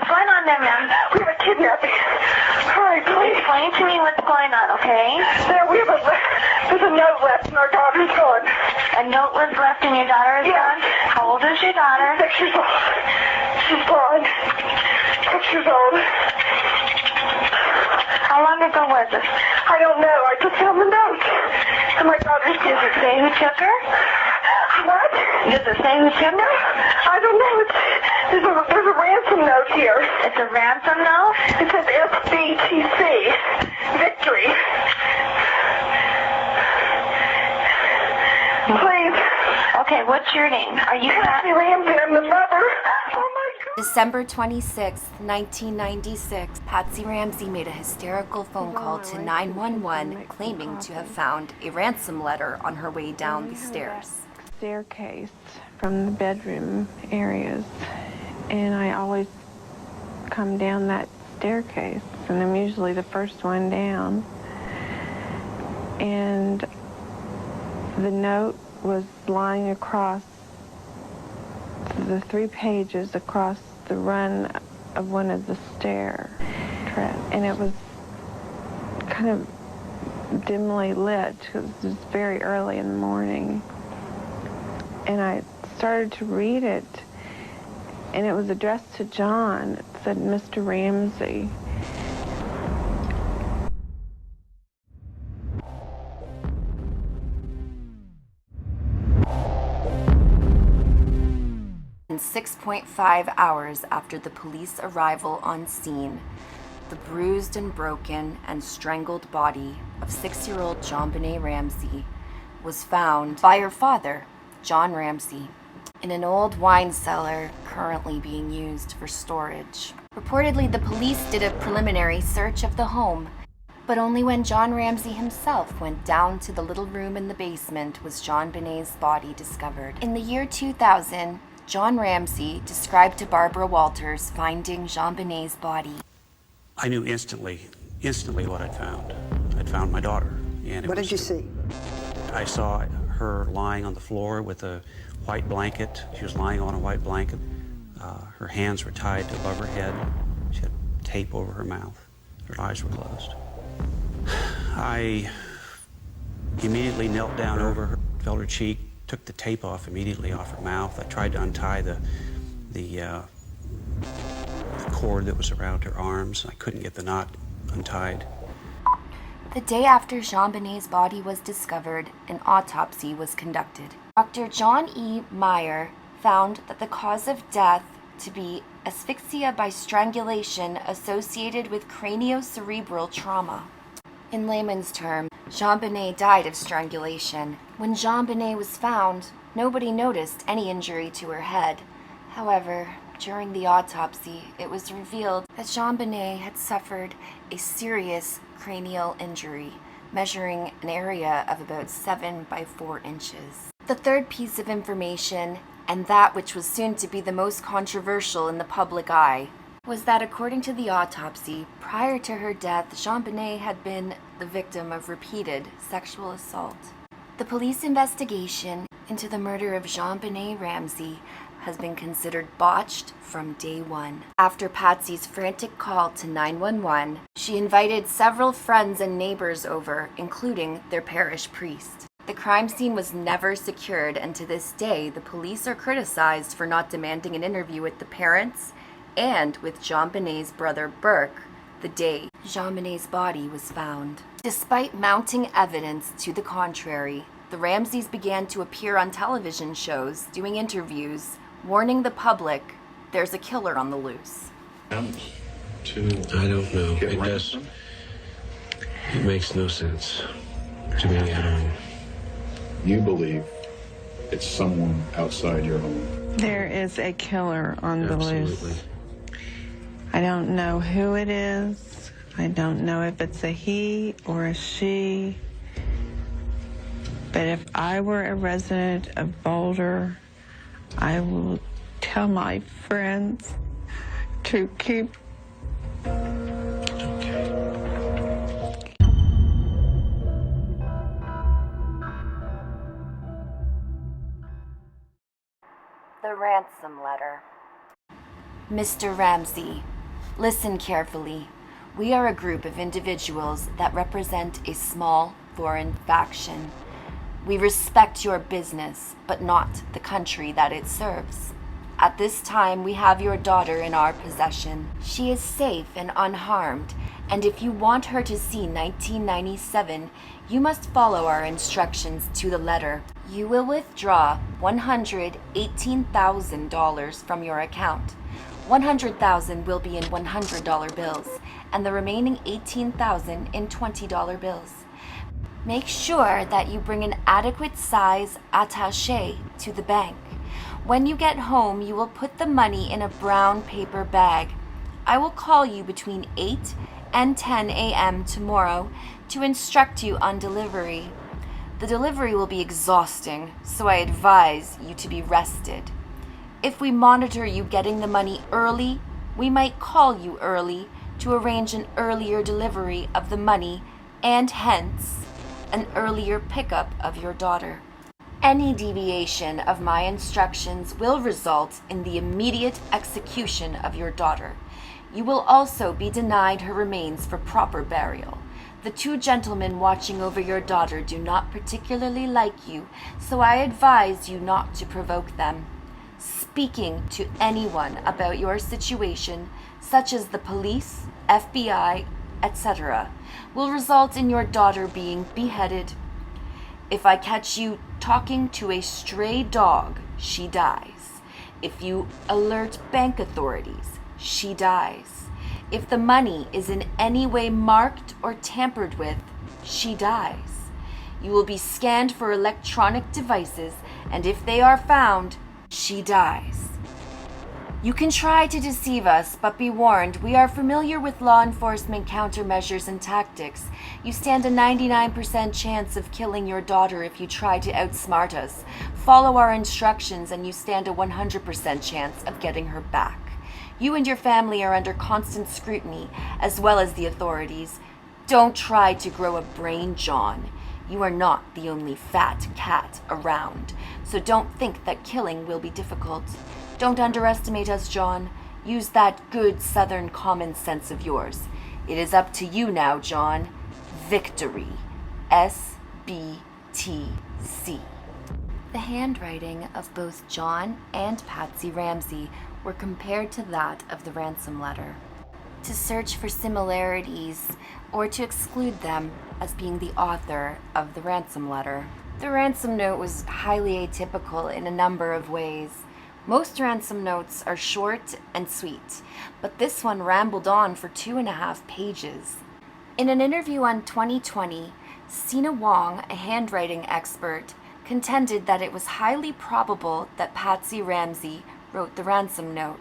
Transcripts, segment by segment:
going on there, ma'am? We have a kidnapping. Hurry, please. Explain to me what's going on, okay? There's a note left and our daughter's gone. A note was left and your daughter is gone? How old is your daughter? 6 years old. She's gone. 6 years old. How long ago was it? I don't know. I just found the note. And my daughter's gone. Does it say who took her? What? Does it say who took her? I don't know. There's a ransom note here. It's a ransom note? It says SBTC. Victory. Please. Okay, what's your name? Are you Patsy Ramsey. I'm the mother. Oh my God. December 26, 1996, Patsy Ramsey made a hysterical phone call to 911 claiming to have found a ransom letter on her way down the stairs. Staircase from the bedroom areas, and I always come down that staircase, and I'm usually the first one down. And the note was lying across the 3 pages across the run of one of the stair treads, and it was kind of dimly lit because it was very early in the morning. And I started to read it, and it was addressed to John. It said, Mr. Ramsey. In 6.5 hours after the police arrival on scene, the bruised and broken and strangled body of 6-year-old JonBenét Ramsey was found by her father, John Ramsey, in an old wine cellar currently being used for storage. Reportedly, the police did a preliminary search of the home, but only when John Ramsey himself went down to the little room in the basement was JonBenét's body discovered. In the year 2000, John Ramsey described to Barbara Walters finding JonBenét's body. I knew instantly what I'd found. I'd found my daughter. And What did you see? I saw her lying on the floor with a white blanket. She was lying on a white blanket. Her hands were tied above her head. She had tape over her mouth. Her eyes were closed. I immediately knelt down over her, felt her cheek, took the tape off immediately off her mouth. I tried to untie the cord that was around her arms. I couldn't get the knot untied. The day after JonBenét's body was discovered, an autopsy was conducted. Dr. John E. Meyer found that the cause of death to be asphyxia by strangulation associated with craniocerebral trauma. In layman's terms, JonBenét died of strangulation. When JonBenét was found, nobody noticed any injury to her head. However, during the autopsy, it was revealed that JonBenét had suffered a serious cranial injury, measuring an area of about 7 by 4 inches. The third piece of information, and that which was soon to be the most controversial in the public eye, was that according to the autopsy, prior to her death, JonBenét had been the victim of repeated sexual assault. The police investigation into the murder of JonBenét Ramsey has been considered botched from day one. After Patsy's frantic call to 911, she invited several friends and neighbors over, including their parish priest. The crime scene was never secured, and to this day, the police are criticized for not demanding an interview with the parents and with JonBenét's brother Burke the day JonBenét's body was found. Despite mounting evidence to the contrary, the Ramseys began to appear on television shows, doing interviews, warning the public there's a killer on the loose. I don't know. It makes no sense to me at all. You believe it's someone outside your home? There is a killer on the Absolutely. loose. I don't know who it is. I don't know if it's a he or a she. But if I were a resident of Boulder, I will tell my friends to keep. The ransom letter. Mr. Ramsey, Listen carefully. We are a group of individuals that represent a small foreign faction. We respect your business, but not the country that it serves. At this time, we have your daughter in our possession. She is safe and unharmed, and if you want her to see 1997, you must follow our instructions to the letter. You will withdraw $118,000 from your account. $100,000 will be in $100 bills, and the remaining $18,000 in $20 bills. Make sure that you bring an adequate size attaché to the bank. When you get home, you will put the money in a brown paper bag. I will call you between 8 and 10 a.m. tomorrow to instruct you on delivery. The delivery will be exhausting, so I advise you to be rested. If we monitor you getting the money early, we might call you early to arrange an earlier delivery of the money and hence an earlier pickup of your daughter. Any deviation of my instructions will result in the immediate execution of your daughter. You will also be denied her remains for proper burial. The two gentlemen watching over your daughter do not particularly like you, so I advise you not to provoke them. Speaking to anyone about your situation, such as the police, FBI, etc., will result in your daughter being beheaded. If I catch you talking to a stray dog, she dies. If you alert bank authorities, she dies. If the money is in any way marked or tampered with, she dies. You will be scanned for electronic devices, and if they are found, she dies. You can try to deceive us, but be warned, we are familiar with law enforcement countermeasures and tactics. You stand a 99% chance of killing your daughter if you try to outsmart us. Follow our instructions and you stand a 100% chance of getting her back. You and your family are under constant scrutiny, as well as the authorities. Don't try to grow a brain, John. You are not the only fat cat around, so don't think that killing will be difficult. Don't underestimate us, John. Use that good Southern common sense of yours. It is up to you now, John. Victory. SBTC. The handwriting of both John and Patsy Ramsey were compared to that of the ransom letter. To search for similarities or to exclude them as being the author of the ransom letter. The ransom note was highly atypical in a number of ways. Most ransom notes are short and sweet, but this one rambled on for 2.5 pages. In an interview on 2020, Sina Wong, a handwriting expert, contended that it was highly probable that Patsy Ramsey wrote the ransom note.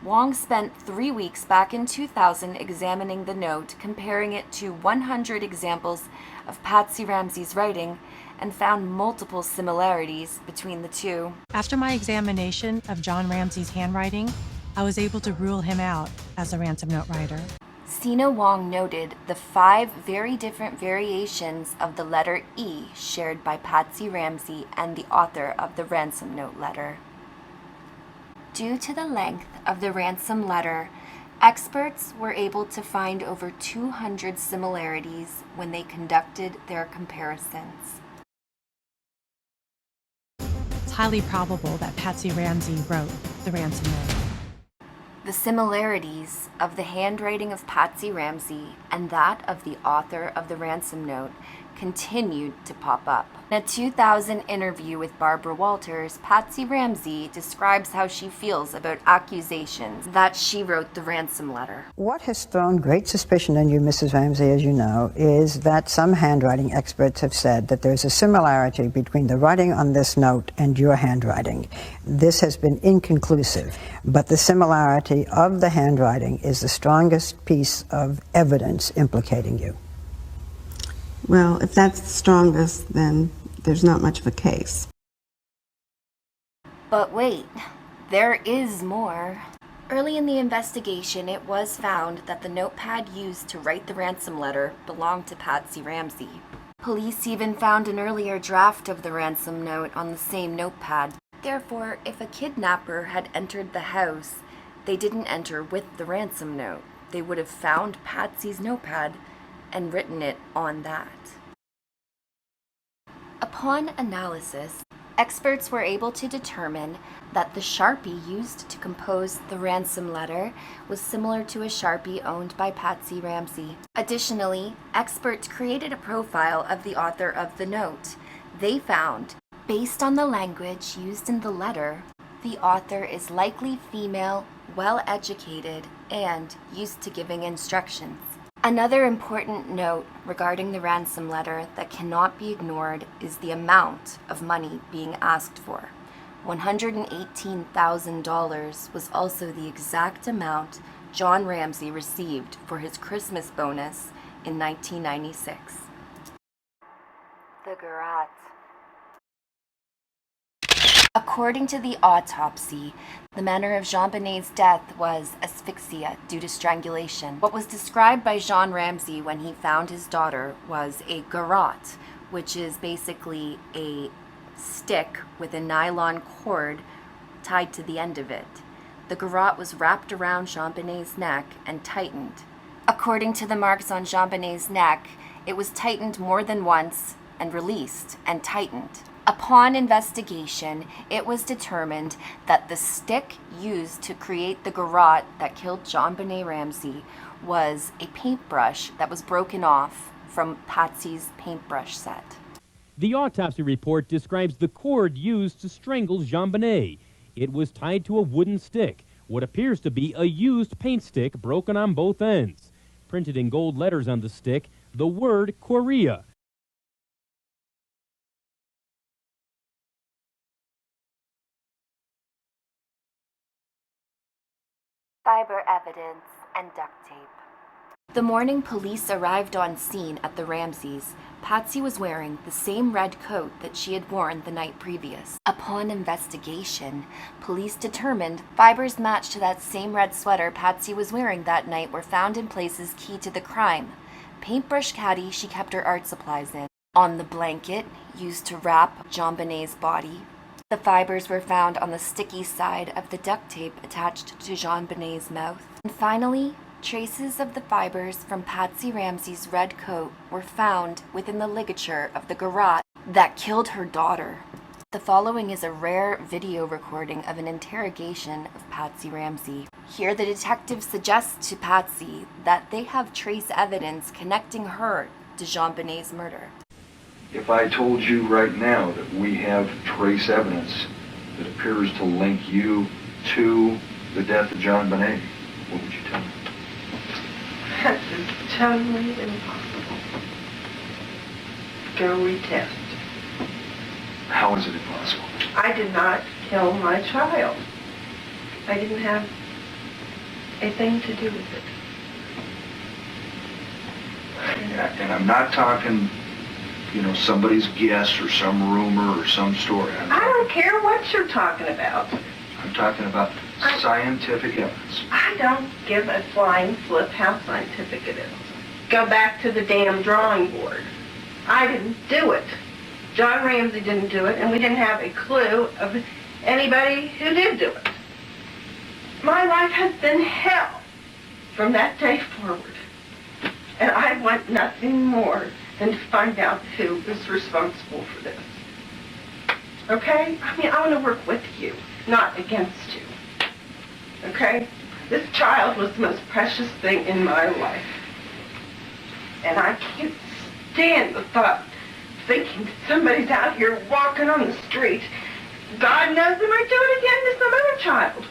Wong spent 3 weeks back in 2000 examining the note, comparing it to 100 examples of Patsy Ramsey's writing, and found multiple similarities between the two. After my examination of John Ramsey's handwriting, I was able to rule him out as a ransom note writer. Sina Wong noted the 5 very different variations of the letter E shared by Patsy Ramsey and the author of the ransom note letter. Due to the length of the ransom letter, experts were able to find over 200 similarities when they conducted their comparisons. It's highly probable that Patsy Ramsey wrote the ransom note. The similarities of the handwriting of Patsy Ramsey and that of the author of the ransom note continued to pop up. In a 2000 interview with Barbara Walters, Patsy Ramsey describes how she feels about accusations that she wrote the ransom letter. What has thrown great suspicion in you, Mrs. Ramsey, as you know, is that some handwriting experts have said that there's a similarity between the writing on this note and your handwriting. This has been inconclusive, but the similarity of the handwriting is the strongest piece of evidence implicating you. Well, if that's the strongest, then there's not much of a case. But wait, there is more. Early in the investigation, it was found that the notepad used to write the ransom letter belonged to Patsy Ramsey. Police even found an earlier draft of the ransom note on the same notepad. Therefore, if a kidnapper had entered the house they didn't enter with the ransom note. They would have found Patsy's notepad and written it on that. Upon analysis, experts were able to determine that the Sharpie used to compose the ransom letter was similar to a Sharpie owned by Patsy Ramsey. Additionally, experts created a profile of the author of the note. They found, based on the language used in the letter, the author is likely female, well-educated, and used to giving instructions. Another important note regarding the ransom letter that cannot be ignored is the amount of money being asked for. $118,000 was also the exact amount John Ramsey received for his Christmas bonus in 1996. The garrote. According to the autopsy, the manner of JonBenét's death was asphyxia due to strangulation. What was described by John Ramsey when he found his daughter was a garrote, which is basically a stick with a nylon cord tied to the end of it. The garrote was wrapped around JonBenét's neck and tightened. According to the marks on JonBenét's neck, it was tightened more than once and released and tightened. Upon investigation, it was determined that the stick used to create the garrote that killed JonBenét Ramsey was a paintbrush that was broken off from Patsy's paintbrush set. The autopsy report describes the cord used to strangle JonBenet. It was tied to a wooden stick, what appears to be a used paint stick broken on both ends. Printed in gold letters on the stick, the word Korea. Fiber evidence and duct tape. The morning police arrived on scene at the Ramseys, Patsy was wearing the same red coat that she had worn the night previous. Upon investigation, police determined fibers matched to that same red sweater Patsy was wearing that night were found in places key to the crime. Paintbrush caddy she kept her art supplies in. On the blanket used to wrap JonBenét's body, the fibers were found on the sticky side of the duct tape attached to JonBenét's mouth. And finally, traces of the fibers from Patsy Ramsey's red coat were found within the ligature of the garrote that killed her daughter. The following is a rare video recording of an interrogation of Patsy Ramsey. Here the detective suggests to Patsy that they have trace evidence connecting her to JonBenét's murder. If I told you right now that we have trace evidence that appears to link you to the death of JonBenet, what would you tell me? That is totally impossible. Go retest. How is it impossible? I did not kill my child. I didn't have a thing to do with it. And I'm not talking, somebody's guess or some rumor or some story. I don't care what you're talking about. I'm talking about scientific evidence. I don't give a flying flip how scientific it is. Go back to the damn drawing board. I didn't do it. John Ramsey didn't do it, and we didn't have a clue of anybody who did do it. My life has been hell from that day forward. And I want nothing more than to find out who is responsible for this. Okay? I want to work with you, not against you. Okay? This child was the most precious thing in my life. And I can't stand the thought of thinking that somebody's out here walking on the street. God knows they might do it again to some other child.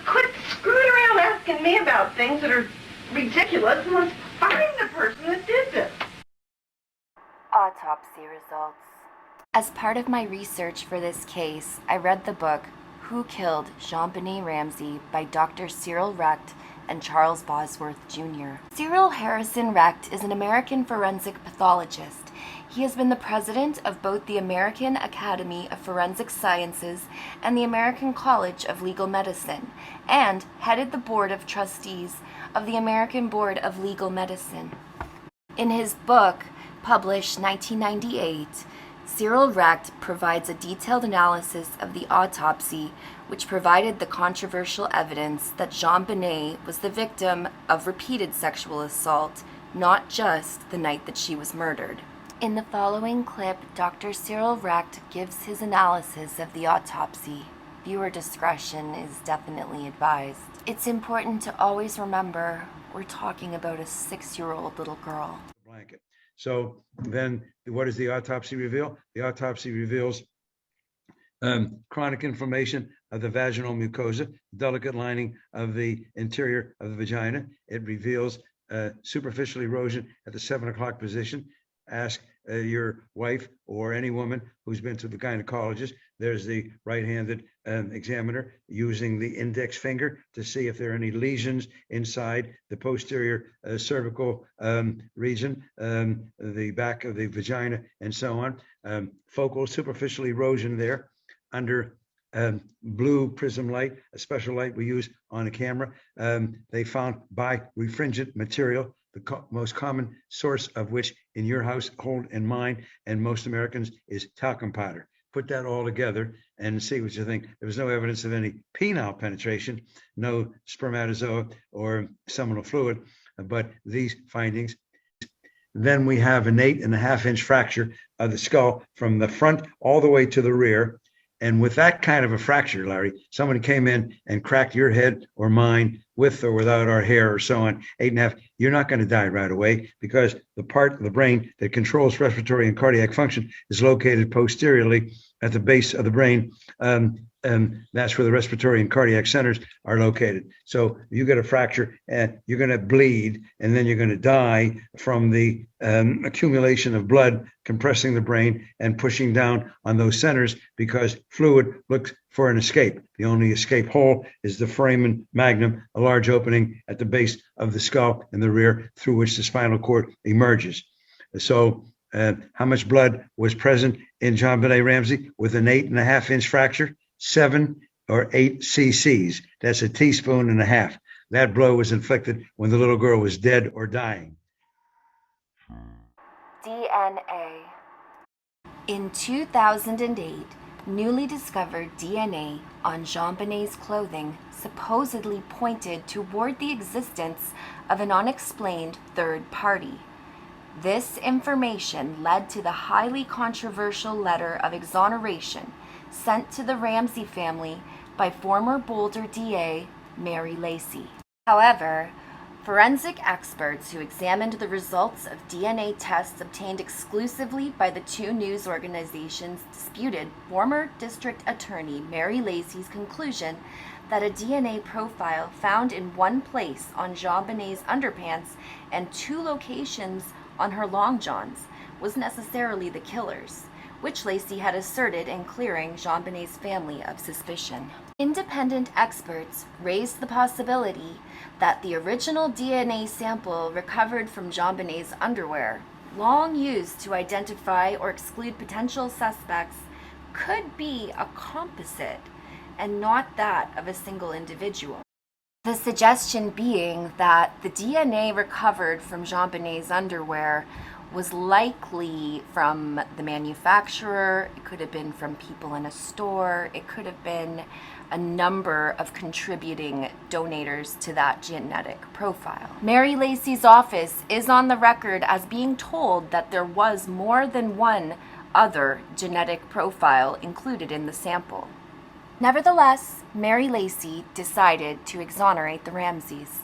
Quit screwing around asking me about things that are ridiculous and let's find the person that did this. Autopsy results. As part of my research for this case, I read the book Who Killed JonBenet Ramsey by Dr. Cyril Recht and Charles Bosworth, Jr. Cyril Harrison Recht is an American forensic pathologist. He has been the president of both the American Academy of Forensic Sciences and the American College of Legal Medicine, and headed the board of trustees of the American Board of Legal Medicine. In his book, published 1998, Cyril Recht provides a detailed analysis of the autopsy, which provided the controversial evidence that JonBenét was the victim of repeated sexual assault, not just the night that she was murdered. In the following clip, Dr. Cyril Recht gives his analysis of the autopsy. Viewer discretion is definitely advised. It's important to always remember we're talking about a 6-year-old little girl. Blanket. So then what does the autopsy reveal? The autopsy reveals chronic inflammation of the vaginal mucosa, delicate lining of the interior of the vagina. It reveals superficial erosion at the 7 o'clock position. Ask your wife or any woman who's been to the gynecologist. There's the right-handed examiner using the index finger to see if there are any lesions inside the posterior cervical region, the back of the vagina, and so on. Focal superficial erosion there under blue prism light, a special light we use on a camera. They found birefringent material, the most common source of which in your household and mine and most Americans is talcum powder. Put that all together and see what you think. There was no evidence of any penile penetration, no spermatozoa or seminal fluid, but these findings. Then we have an 8.5-inch fracture of the skull from the front all the way to the rear. And with that kind of a fracture, Larry, somebody came in and cracked your head or mine with or without our hair or so on, 8.5, you're not going to die right away because the part of the brain that controls respiratory and cardiac function is located posteriorly at the base of the brain. That's where the respiratory and cardiac centers are located. So you get a fracture and you're going to bleed, and then you're going to die from the accumulation of blood compressing the brain and pushing down on those centers because fluid looks for an escape. The only escape hole is the foramen magnum, a large opening at the base of the skull in the rear through which the spinal cord emerges. So how much blood was present in JonBenét Ramsey with an 8.5-inch fracture? 7 or 8 cc's. That's a teaspoon and a half. That blow was inflicted when the little girl was dead or dying. DNA. In 2008, newly discovered DNA on JonBenét's clothing supposedly pointed toward the existence of an unexplained third party. This information led to the highly controversial letter of exoneration sent to the Ramsey family by former Boulder DA Mary Lacy. However, forensic experts who examined the results of DNA tests obtained exclusively by the two news organizations disputed former District Attorney Mary Lacy's conclusion that a DNA profile found in one place on JonBenét's underpants and 2 locations on her long johns was necessarily the killer's, which Lacy had asserted in clearing JonBenét's family of suspicion. Independent experts raised the possibility that the original DNA sample recovered from JonBenét's underwear, long used to identify or exclude potential suspects, could be a composite and not that of a single individual. The suggestion being that the DNA recovered from JonBenét's underwear was likely from the manufacturer, it could have been from people in a store, it could have been a number of contributing donators to that genetic profile. Mary Lacy's office is on the record as being told that there was more than one other genetic profile included in the sample. Nevertheless, Mary Lacy decided to exonerate the Ramseys.